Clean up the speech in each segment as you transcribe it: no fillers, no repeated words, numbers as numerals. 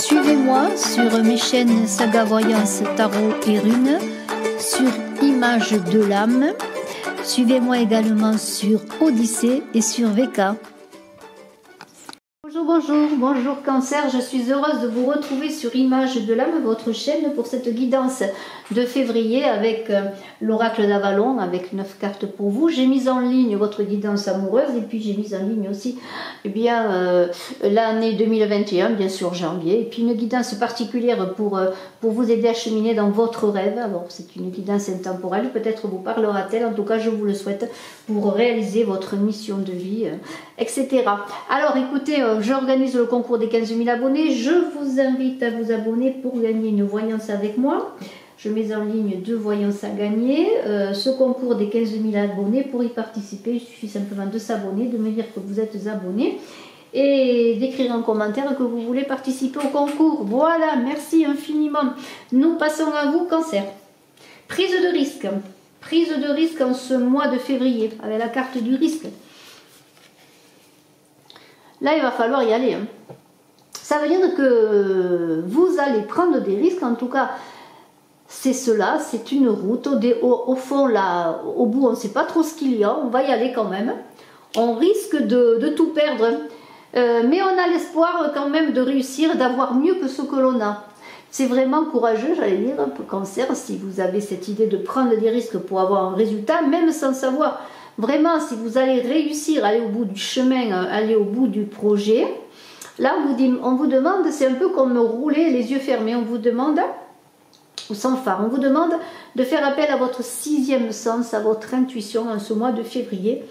Suivez-moi sur mes chaînes Saga Voyance, Tarot et Runes, sur Image de l'âme. Suivez-moi également sur Odyssée et sur VK. Bonjour Cancer, je suis heureuse de vous retrouver sur Image de l'âme, votre chaîne, pour cette guidance de février avec l'oracle d'Avalon, avec 9 cartes pour vous. J'ai mis en ligne votre guidance amoureuse et puis j'ai mis en ligne aussi l'année 2021, bien sûr janvier, et puis une guidance particulière pour vous aider à cheminer dans votre rêve. Alors c'est une guidance intemporelle, peut-être vous parlera-t-elle, en tout cas je vous le souhaite, pour réaliser votre mission de vie, etc. Alors écoutez, j'organise le concours des 15 000 abonnés. Je vous invite à vous abonner pour gagner une voyance avec moi. Je mets en ligne 2 voyances à gagner. Ce concours des 15 000 abonnés, pour y participer, il suffit simplement de s'abonner, de me dire que vous êtes abonné et d'écrire en commentaire que vous voulez participer au concours. Voilà, merci infiniment. Nous passons à vous, Cancer. Prise de risque. Prise de risque en ce mois de février, avec la carte du risque. Là, il va falloir y aller. Ça veut dire que vous allez prendre des risques. En tout cas, c'est cela. C'est une route. Au fond, là, au bout, on ne sait pas trop ce qu'il y a. On va y aller quand même. On risque de tout perdre. Mais on a l'espoir quand même de réussir, d'avoir mieux que ce que l'on a. C'est vraiment courageux, j'allais dire, pour Cancer, si vous avez cette idée de prendre des risques pour avoir un résultat, même sans savoir vraiment si vous allez réussir à aller au bout du chemin, aller au bout du projet. Là, on vous demande, c'est un peu comme rouler les yeux fermés, on vous demande, ou sans phare, on vous demande de faire appel à votre 6e sens, à votre intuition en ce mois de février,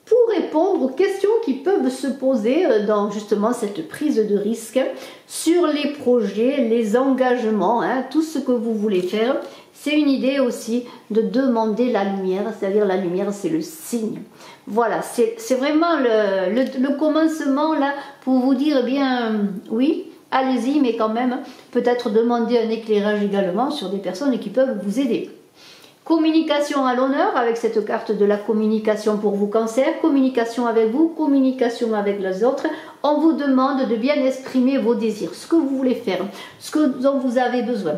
pour répondre aux questions qui peuvent se poser dans justement cette prise de risque sur les projets, les engagements, tout ce que vous voulez faire. C'est une idée aussi de demander la lumière, c'est-à-dire la lumière, c'est le signe. Voilà, c'est vraiment le commencement là pour vous dire, eh bien, oui, allez-y, mais quand même, peut-être demander un éclairage également sur des personnes qui peuvent vous aider. Communication à l'honneur avec cette carte de la communication pour vous, Cancer. Communication avec vous, communication avec les autres. On vous demande de bien exprimer vos désirs, ce que vous voulez faire, ce dont vous avez besoin.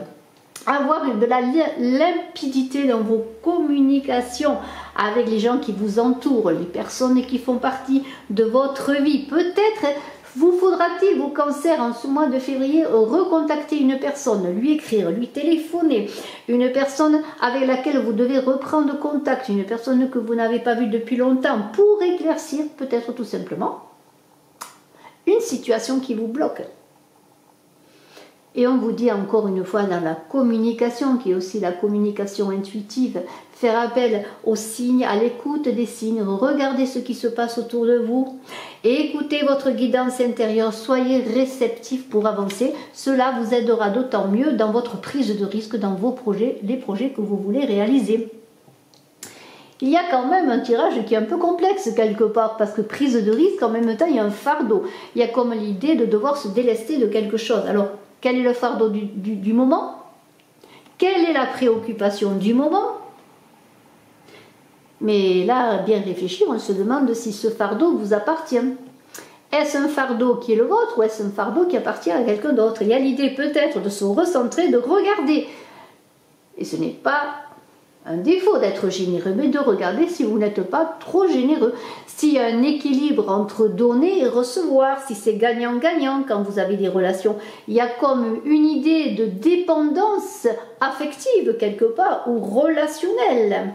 Avoir de la limpidité dans vos communications avec les gens qui vous entourent, les personnes qui font partie de votre vie. Peut-être vous faudra-t-il, vous Cancer, en ce mois de février, recontacter une personne, lui écrire, lui téléphoner, une personne avec laquelle vous devez reprendre contact, une personne que vous n'avez pas vue depuis longtemps, pour éclaircir peut-être tout simplement une situation qui vous bloque. Et on vous dit encore une fois dans la communication, qui est aussi la communication intuitive, faire appel aux signes, à l'écoute des signes, regardez ce qui se passe autour de vous, et écoutez votre guidance intérieure, soyez réceptif pour avancer. Cela vous aidera d'autant mieux dans votre prise de risque, dans vos projets, les projets que vous voulez réaliser. Il y a quand même un tirage qui est un peu complexe quelque part, parce que prise de risque, en même temps, il y a un fardeau. Il y a comme l'idée de devoir se délester de quelque chose. Alors, quel est le fardeau du moment? Quelle est la préoccupation du moment? Mais là, bien réfléchir, on se demande si ce fardeau vous appartient. Est-ce un fardeau qui est le vôtre ou est-ce un fardeau qui appartient à quelqu'un d'autre? Il y a l'idée peut-être de se recentrer, de regarder. Et ce n'est pas un défaut d'être généreux, mais de regarder si vous n'êtes pas trop généreux. S'il y a un équilibre entre donner et recevoir, si c'est gagnant-gagnant quand vous avez des relations. Il y a comme une idée de dépendance affective quelque part, ou relationnelle.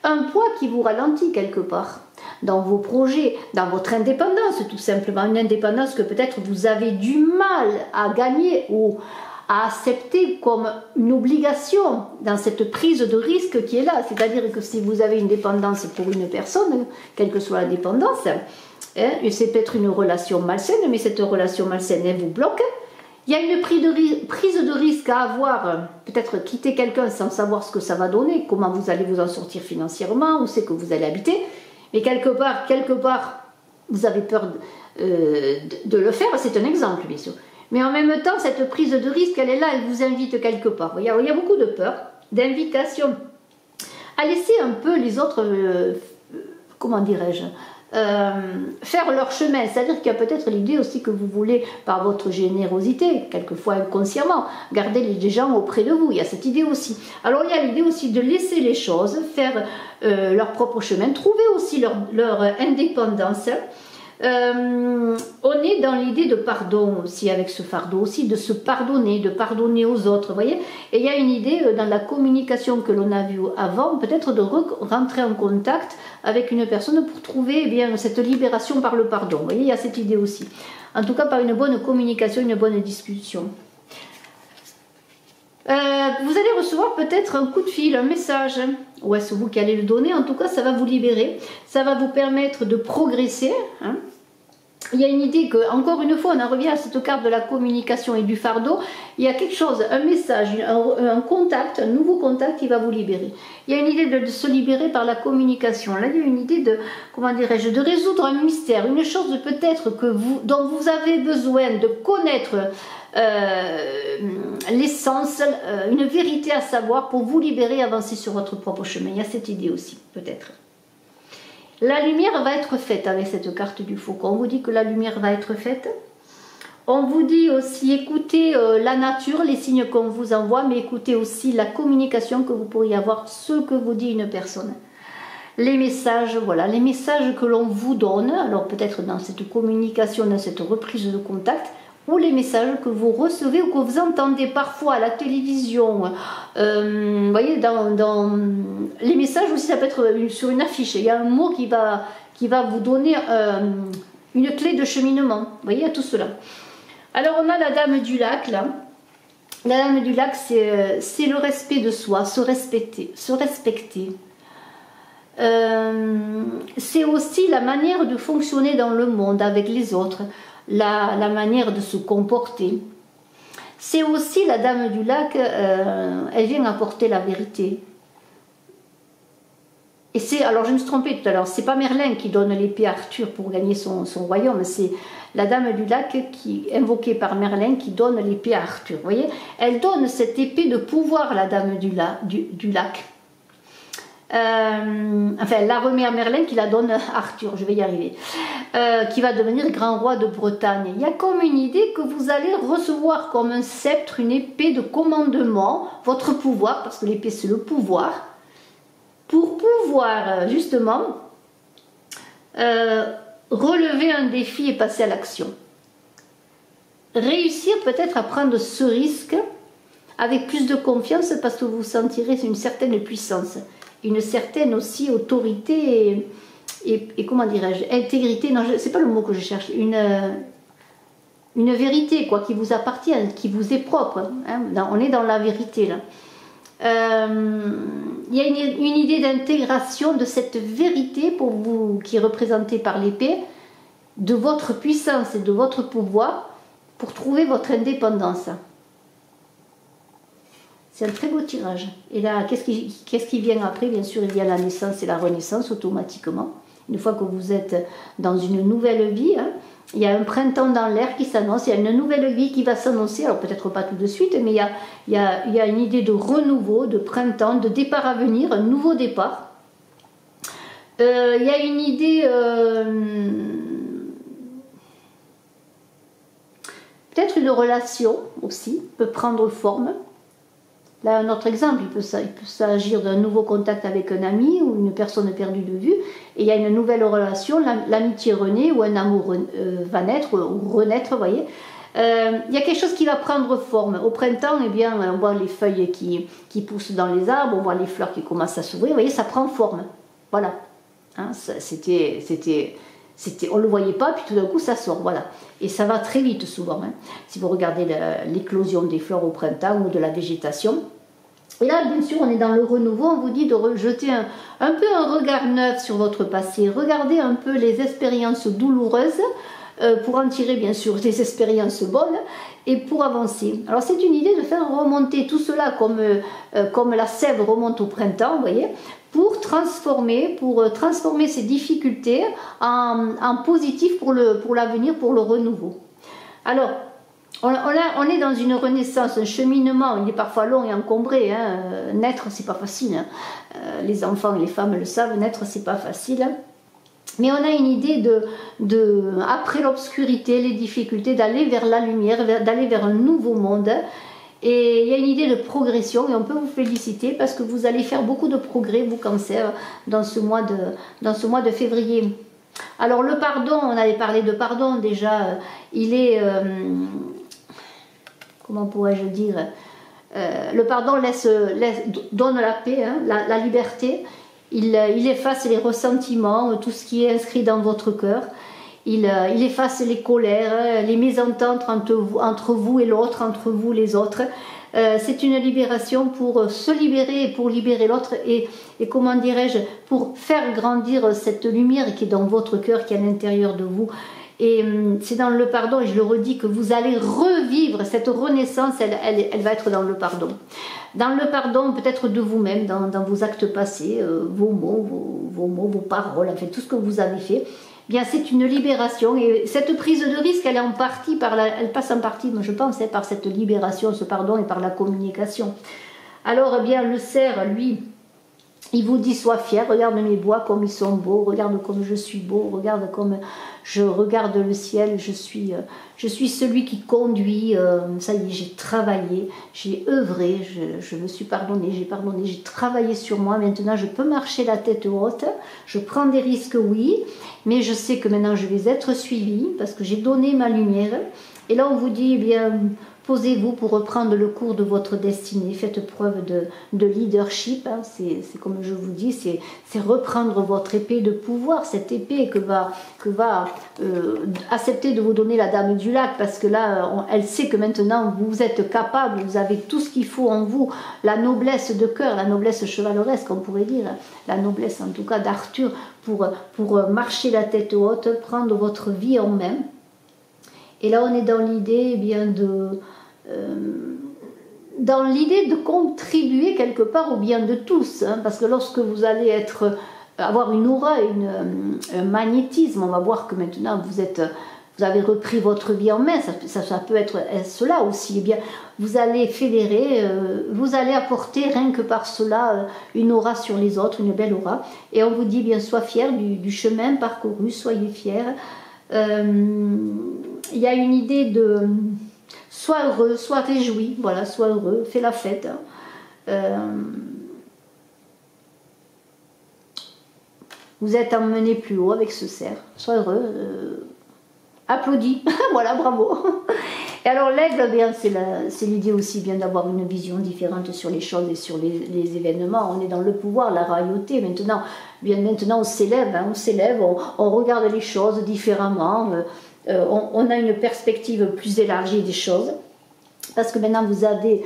Un poids qui vous ralentit quelque part dans vos projets, dans votre indépendance tout simplement. Une indépendance que peut-être vous avez du mal à gagner ou à accepter comme une obligation dans cette prise de risque qui est là. C'est-à-dire que si vous avez une dépendance pour une personne, quelle que soit la dépendance, c'est peut-être une relation malsaine, mais cette relation malsaine, elle vous bloque. Il y a une prise de risque à avoir, peut-être quitter quelqu'un sans savoir ce que ça va donner, comment vous allez vous en sortir financièrement, où c'est que vous allez habiter, mais quelque part, vous avez peur de le faire, c'est un exemple bien sûr. Mais en même temps, cette prise de risque, elle est là, elle vous invite quelque part. Il y a beaucoup de peur, d'invitation à laisser un peu les autres, comment dirais-je, faire leur chemin. C'est-à-dire qu'il y a peut-être l'idée aussi que vous voulez, par votre générosité, quelquefois inconsciemment, garder les gens auprès de vous. Il y a cette idée aussi. Alors il y a l'idée aussi de laisser les choses faire leur propre chemin, trouver aussi leur indépendance. On est dans l'idée de pardon aussi, avec ce fardeau aussi, de se pardonner, de pardonner aux autres, vous voyez. Et il y a une idée dans la communication que l'on a vue avant, peut-être de rentrer en contact avec une personne pour trouver bien cette libération par le pardon, vous voyez, il y a cette idée aussi. En tout cas, par une bonne communication, une bonne discussion. Vous allez recevoir peut-être un coup de fil, un message, ou est-ce vous qui allez le donner? En tout cas, ça va vous libérer, ça va vous permettre de progresser, hein. Il y a une idée que, encore une fois, on en revient à cette carte de la communication et du fardeau. Il y a quelque chose, un message, un contact, un nouveau contact qui va vous libérer. Il y a une idée de se libérer par la communication. Là, il y a une idée de, comment dirais-je, de résoudre un mystère, une chose peut-être dont vous avez besoin de connaître l'essence, une vérité à savoir pour vous libérer et avancer sur votre propre chemin. Il y a cette idée aussi, peut-être. La lumière va être faite avec cette carte du faucon. On vous dit que la lumière va être faite. On vous dit aussi écoutez la nature, les signes qu'on vous envoie, mais écoutez aussi la communication que vous pourriez avoir, ce que vous dit une personne. Les messages, voilà, les messages que l'on vous donne, alors peut-être dans cette communication, dans cette reprise de contact, ou les messages que vous recevez ou que vous entendez parfois à la télévision. Vous voyez, dans les messages aussi, ça peut être sur une affiche. Il y a un mot qui va vous donner une clé de cheminement. Vous voyez, il y a tout cela. Alors, on a la dame du lac, là. La dame du lac, c'est le respect de soi, se respecter. Se respecter. C'est aussi la manière de fonctionner dans le monde avec les autres. La manière de se comporter. C'est aussi la dame du lac, elle vient apporter la vérité. Et c'est, alors je me suis trompée tout à l'heure, c'est pas Merlin qui donne l'épée à Arthur pour gagner son royaume, c'est la dame du lac qui, invoquée par Merlin, qui donne l'épée à Arthur. Vous voyez, elle donne cette épée de pouvoir, la dame du lac. Enfin, elle la remet à Merlin qui la donne à Arthur, je vais y arriver, qui va devenir grand roi de Bretagne. Il y a comme une idée que vous allez recevoir comme un sceptre, une épée de commandement, votre pouvoir, parce que l'épée c'est le pouvoir, pour pouvoir justement relever un défi et passer à l'action. Réussir peut-être à prendre ce risque avec plus de confiance parce que vous sentirez une certaine puissance. Une certaine aussi autorité et comment dirais-je, intégrité, non, c'est pas le mot que je cherche, une vérité quoi, qui vous appartient, qui vous est propre, hein, on est dans la vérité là. Il y a une idée d'intégration de cette vérité pour vous, qui est représentée par l'épée, de votre puissance et de votre pouvoir pour trouver votre indépendance. C'est un très beau tirage. Et là, qu'est-ce qui vient après? Bien sûr, il y a la naissance et la renaissance automatiquement. Une fois que vous êtes dans une nouvelle vie, hein, il y a un printemps dans l'air qui s'annonce, il y a une nouvelle vie qui va s'annoncer, alors peut-être pas tout de suite, mais il y a une idée de renouveau, de printemps, de départ à venir, un nouveau départ. Il y a une idée... peut-être une relation aussi peut prendre forme. Là, un autre exemple, il peut s'agir d'un nouveau contact avec un ami ou une personne perdue de vue, et il y a une nouvelle relation, l'amitié renaît ou un amour va naître ou renaître, vous voyez. Il y a quelque chose qui va prendre forme. Au printemps, eh bien, on voit les feuilles qui poussent dans les arbres, on voit les fleurs qui commencent à s'ouvrir, vous voyez, ça prend forme. Voilà. Hein, on ne le voyait pas, puis tout d'un coup ça sort, voilà. Et ça va très vite souvent, hein, si vous regardez l'éclosion des fleurs au printemps ou de la végétation. Et là, bien sûr, on est dans le renouveau, on vous dit de jeter un peu un regard neuf sur votre passé, regardez un peu les expériences douloureuses, pour en tirer bien sûr des expériences bonnes, et pour avancer. Alors c'est une idée de faire remonter tout cela comme la sève remonte au printemps, vous voyez, pour transformer ces difficultés en positif pour l'avenir, pour le renouveau. Alors, on est dans une renaissance, un cheminement, il est parfois long et encombré. Hein. Naître, c'est pas facile. Hein. Les enfants et les femmes le savent, naître, c'est pas facile. Mais on a une idée après l'obscurité, les difficultés, d'aller vers la lumière, d'aller vers un nouveau monde. Et il y a une idée de progression et on peut vous féliciter parce que vous allez faire beaucoup de progrès, vous Cancer, dans ce mois de février. Alors le pardon, on avait parlé de pardon déjà, il est, comment pourrais-je dire, le pardon donne la paix, hein, la liberté. Il efface les ressentiments, tout ce qui est inscrit dans votre cœur. Il efface les colères, les mésententes entre vous et l'autre, entre vous les autres. C'est une libération pour se libérer et pour libérer l'autre et comment dirais-je, pour faire grandir cette lumière qui est dans votre cœur, qui est à l'intérieur de vous. Et c'est dans le pardon, et je le redis, que vous allez revivre cette renaissance, elle va être dans le pardon. Dans le pardon, peut-être de vous-même, dans vos actes passés, vos mots, vos paroles, en fait, tout ce que vous avez fait. Bien, c'est une libération et cette prise de risque, elle est en partie elle passe en partie, je pense, par cette libération, ce pardon et par la communication. Alors, eh bien, le cerf, lui, il vous dit sois fier, regarde mes bois comme ils sont beaux, regarde comme je suis beau, regarde comme je regarde le ciel, je suis celui qui conduit, ça y est, j'ai travaillé, j'ai œuvré, je me suis pardonné, j'ai travaillé sur moi, maintenant je peux marcher la tête haute, je prends des risques, oui, mais je sais que maintenant je vais être suivie parce que j'ai donné ma lumière. Et là on vous dit, eh bien, posez-vous pour reprendre le cours de votre destinée, faites preuve de leadership, hein. C'est comme je vous dis, c'est reprendre votre épée de pouvoir, cette épée que va accepter de vous donner la Dame du Lac, parce que là, elle sait que maintenant vous êtes capable, vous avez tout ce qu'il faut en vous, la noblesse de cœur, la noblesse chevaleresque, on pourrait dire, la noblesse en tout cas d'Arthur, pour marcher la tête haute, prendre votre vie en main. Et là, on est dans l'idée, eh bien, dans l'idée de contribuer quelque part au bien de tous, hein, parce que lorsque vous allez avoir une aura, un magnétisme, on va voir que maintenant vous avez repris votre vie en main, ça peut être cela aussi, eh bien, vous allez fédérer, vous allez apporter rien que par cela une aura sur les autres, une belle aura, et on vous dit bien, sois fier du chemin parcouru, soyez fiers. Il y a une idée de sois heureux, sois réjoui, voilà, sois heureux, fais la fête. Vous êtes emmené plus haut avec ce cerf, sois heureux, applaudis, voilà, bravo. Et alors l'aigle, c'est l'idée aussi bien d'avoir une vision différente sur les choses et sur les événements. On est dans le pouvoir, la royauté. Maintenant on s'élève, hein, on regarde les choses différemment. On a une perspective plus élargie des choses. Parce que maintenant vous avez,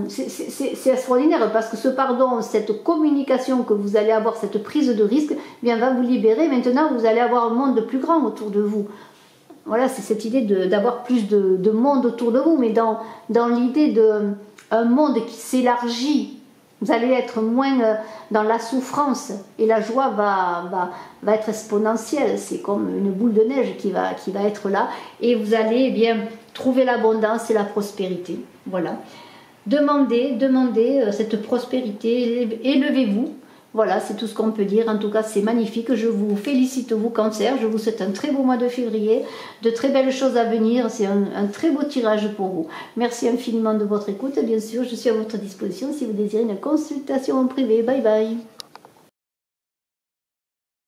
c'est extraordinaire parce que ce pardon, cette communication que vous allez avoir, cette prise de risque, eh bien, va vous libérer. Maintenant vous allez avoir un monde plus grand autour de vous. Voilà, c'est cette idée d'avoir plus de monde autour de vous, mais dans l'idée d'un monde qui s'élargit. Vous allez être moins dans la souffrance et la joie va être exponentielle. C'est comme une boule de neige qui va être là et vous allez, eh bien, trouver l'abondance et la prospérité. Voilà. Demandez cette prospérité, élevez-vous. Voilà, c'est tout ce qu'on peut dire. En tout cas, c'est magnifique. Je vous félicite, vous Cancer. Je vous souhaite un très beau mois de février, de très belles choses à venir. C'est un très beau tirage pour vous. Merci infiniment de votre écoute. Bien sûr, je suis à votre disposition si vous désirez une consultation en privé. Bye bye.